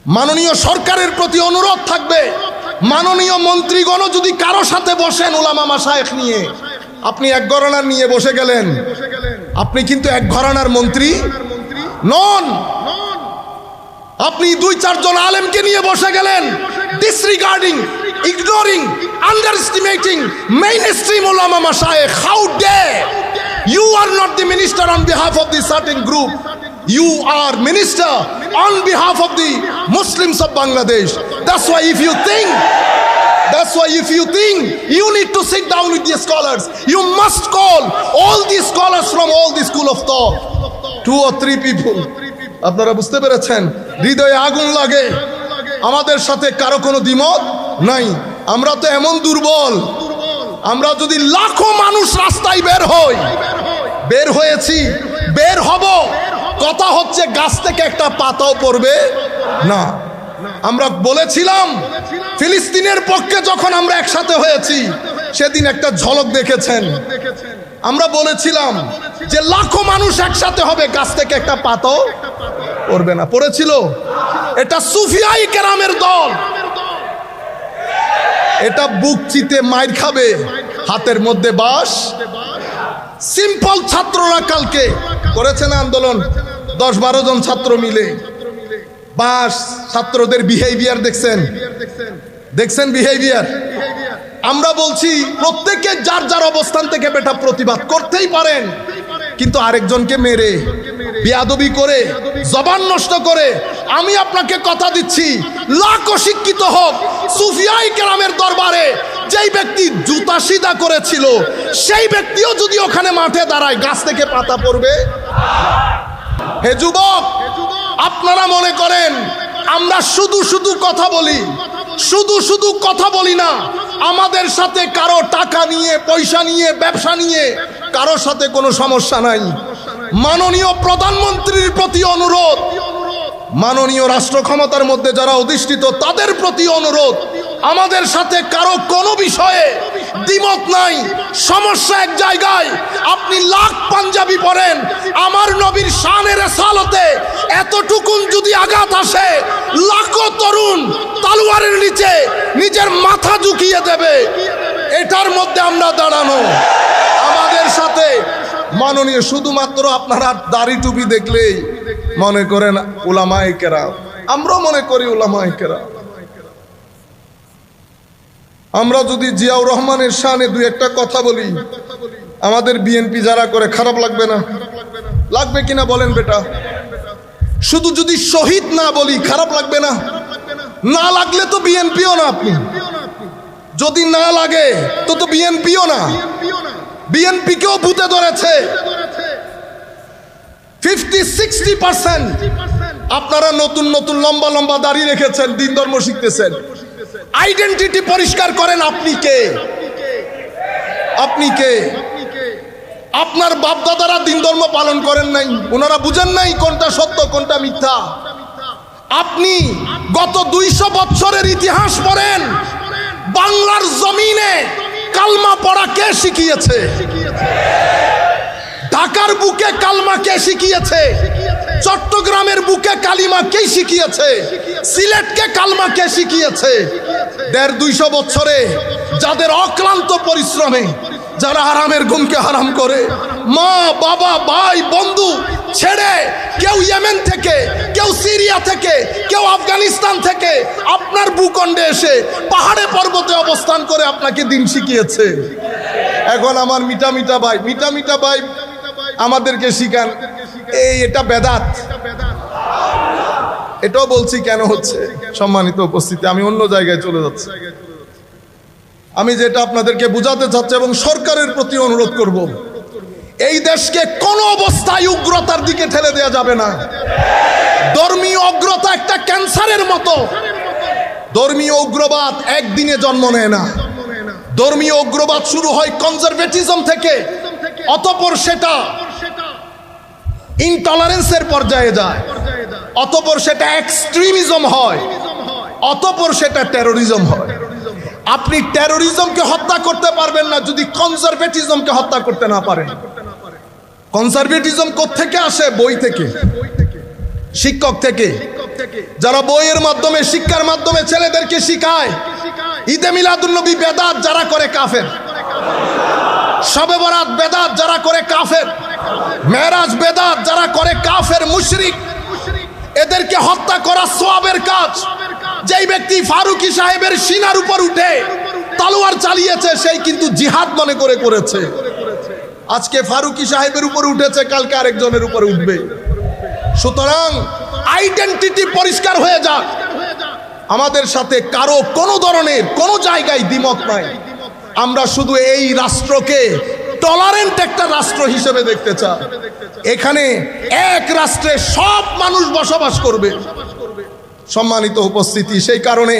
মাননীয় সরকারের প্রতি অনুরোধ থাকবে, মাননীয় মন্ত্রীগণ যদি কারো সাথে বসেন উলামা মাশায়েখ নিয়ে, আপনি এক ঘরানার নিয়ে বসে গেলেন, আপনি কিন্তু এক ঘরানার মন্ত্রী নন। আপনি 2-4 জন আলেমকে নিয়ে বসে গেলেন, ডিসরিগার্ডিং, ইগনোরিং, আন্ডারএস্টিমেটিং মেইনস্ট্রিম উলামা মাশায়েখ। How dare! You are not the minister on behalf of the certain group. You are minister on behalf of the Muslims of Bangladesh. That's why if you think you need to sit down with the scholars, you must call all the scholars from all the school of thought. 2 or 3 people. আপনারা বুঝতে পেরেছেন? হৃদয়ে আগুন লাগে, আমাদের সাথে কারো কোনো দ্বিমত নাই। আমরা তো এমন দুর্বল, আমরা যদি লাখো মানুষ রাস্তায় বের হয়েছি, বের হব, কথা হচ্ছে গাছ থেকে একটা পাতাও পড়বে না। আমরা বলেছিলাম ফিলিস্তিনের পক্ষে যখন আমরা একসাথে হয়েছি, সেদিন একটা ঝলক দেখেছেন। আমরা বলেছিলাম যে লাখো মানুষ একসাথে হবে, গাছ থেকে একটা পাতাও পড়বে না। পড়েছিল? এটা সুফিয়াই কেরামের দল, এটা বুক চিতে মাইর খাবে, হাতের মধ্যে বাঁশ। সিম্পল ছাত্ররা কালকে করেছে না আন্দোলন, 10-12 জন ছাত্র মিলে বাস। ছাত্রদের বিহেভিয়ার দেখছেন বিহেভিয়ার। আমরা বলছি প্রত্যেকে যার যার অবস্থান থেকে বেটা প্রতিবাদ করতেই পারেন, কিন্তু আরেকজনকে মেরে, বেয়াদবি করে, জবান নষ্ট করে, আমি আপনাকে কথা দিচ্ছি, লাখো শিক্ষিত হোক, সুফিয়াই কেরামের দরবারে যেই ব্যক্তি জুতা সিধা করেছিল, সেই ব্যক্তিও যদি ওখানে মাঠে দাঁড়ায়, গাছ থেকে পাতা পড়বে। হে যুবক, আপনারা মনে করেন আমরা শুধু কথা বলি, শুধু কথা বলি না। আমাদের সাথে কারো টাকা নিয়ে, পয়সা নিয়ে, ব্যবসা নিয়ে কারোর সাথে কোনো সমস্যা নাই। মাননীয় প্রধানমন্ত্রীর প্রতি অনুরোধ, মাননীয় রাষ্ট্র ক্ষমতার মধ্যে যারা অধিষ্ঠিত তাদের প্রতি অনুরোধ, আমাদের সাথে কারো কোনো বিষয়ে দ্বিমত নাই। সমস্যা এক জায়গায়, আপনি লাখ পাঞ্জাবি পরেন, আমার নবীর শানের রেসালতে এতটুকুন যদি আঘাত আসে, লাখো তরুণ তলোয়ারের নিচে নিজের মাথা ঝুঁকিয়ে দেবে। এটার মধ্যে আমরা দাঁড়ানো। আমাদের সাথে মাননীয়, শুধুমাত্র আপনারা দাড়ি টুপি দেখলেই মনে করেন উলামায়ে কেরাম, আমরাও মনে করি উলামায়ে কেরাম। আমরা যদি জিয়াউর রহমানের শানে 2-1টা কথা বলি, আমাদের বিএনপি যারা করে, খারাপ লাগবে না? লাগবে কিনা বলেন বেটা? শুধু যদি শহীদ না বলি, খারাপ লাগবে না? না লাগলে তো বিএনপিও না। আপনি যদি না লাগে তো বিএনপিও না। বিএনপিকেও ভূতে ধরেছে 50-60%। আপনারা নতুন লম্বা দাড়ি রেখেছেন, দিন ধর্ম শিখতেছেন। আইডেন্টিটি পরিষ্কার করেন, আপনি কে? আপনার বাপ দাদারা দিন ধর্ম পালন করেন নাই, ওনারা বুঝেন নাই কোনটা সত্য কোনটা মিথ্যা। আপনি গত 200 বছরের ইতিহাস পড়েন, বাংলার জমিনে কালমা পড়া কে শিখিয়েছে? ঢাকার বুকে কালমা কে শিখিয়েছে? চট্টগ্রামের বুকে কালিমা কে শিখিয়েছে? সিলেটকে কালমা কে শিখিয়েছে? 150-200 বছরে যাদের অক্লান্ত পরিশ্রমে, যারা হারামের ঘুমকে হারাম করে, মা বাবা ভাই বন্ধু ছেড়ে, কেউ ইয়েমেন থেকে, কেউ সিরিয়া থেকে, কেউ আফগানিস্তান থেকে আপনার ভূখণ্ডে এসে পাহাড়ে পর্বতে অবস্থান করে আপনাকে দিন শিখিয়েছে। এখন আমার মিটা ভাই আমাদেরকে শিখান, এটা বেদাত। এটাও বলছি কেন হচ্ছে, সম্মানিত উপস্থিতি, আমি অন্য জায়গায় চলে যাচ্ছি। আমি যেটা আপনাদেরকে বুঝাতে চাচ্ছি এবং সরকারের প্রতি অনুরোধ করব, এই দেশকে কোনো অবস্থায় উগ্রতার দিকে ঠেলে দেওয়া যাবে না। ধর্মীয় উগ্রতা একটা ক্যান্সারের মতো। ধর্মীয় উগ্রবাদ একদিনে জন্ম নেয় না। ধর্মীয় উগ্রবাদ শুরু হয় কনজারভেটিজম থেকে, অতঃপর সেটা ইনটলারেন্সের পর্যায়ে যায়, অতঃপর সেটা এক্সট্রিমিজম হয়, অতঃপর সেটা টেরোরিজম হয়। আপনি টেরোরিজমকে হত্যা করতে পারবেন না যদি কনজারভেটিজমকে হত্যা করতে না পারেন। কনজারভেটিজম কোত্থেকে আসে? বই থেকে, শিক্ষক থেকে। যারা বইয়ের মাধ্যমে শিক্ষার মাধ্যমে ছেলেদেরকে শিখায় ঈদে মিলাদুন্নবী বেদাত যারা করে কাফের, শবে বরাত বেদাত যারা করে কাফের, মেরাজ বেদাত যারা করে কাফের মুশরিক। এদেরকে হত্যা করা সওয়াবের কাজ। যেই ব্যক্তি ফারুকী সাহেবের সিনার উপর উঠে তলোয়ার চালিয়েছে সেই কিন্তু জিহাদ মনে করে করেছে। আজকে ফারুকী সাহেবের উপর উঠেছে, কালকে আরেকজনের উপর উঠবে। সুতরাং আইডেন্টিটি পরিষ্কার হয়ে যাক। আমাদের সাথে কারো কোনো ধরনের কোনো জায়গায় দ্বিমত নাই। আমরা শুধু এই রাষ্ট্রকে টলারেন্ট একটা রাষ্ট্র হিসেবে দেখতে চাই। এখানে এক রাষ্ট্রে সব মানুষ বসবাস করবে। সম্মানিত উপস্থিতি, সেই কারণে